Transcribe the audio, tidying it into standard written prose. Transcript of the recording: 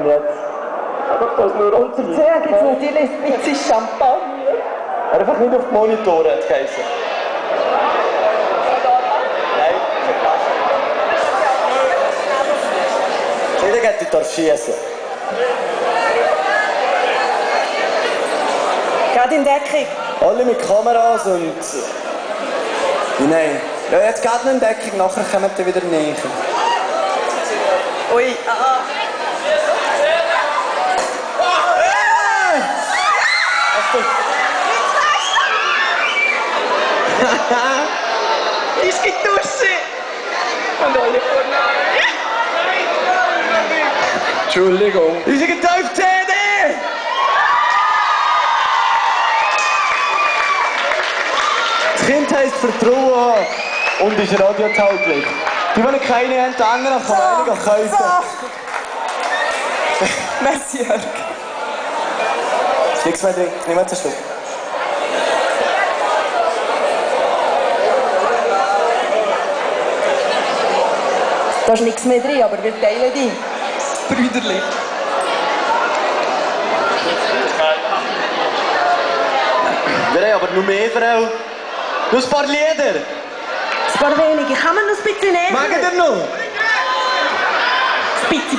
jetzt. Das nur Und zum Sehen gibt es natürlich ein bisschen Champagner. einfach nicht auf die Monitore, hat es geheißen. Nein, jeder geht dort schießen. Gerade in Deckung. Alle mit Kameras und... Nein. Ja, jetzt geht noch in Deckung, nachher kommen wir wieder näher. Ui, aha. Ist getuscht. Und alle vorne. Entschuldigung. Ist eine getauft CD! Das Kind heisst Vertrauen und ist radiotauglich. Die wollen keine Antennen auf Verweigerung kaufen. Merci, Jörg. Ist nichts mehr drin. Nimm jetzt einen Schluck. Da ist nichts mehr drin, aber wir teilen die. Brüderli. Wir haben aber nur mehr Frau. Nur ein paar Lieder. Ein paar wenige. Kann man noch ein bisschen näher? Mögen ihr noch? Ein bisschen.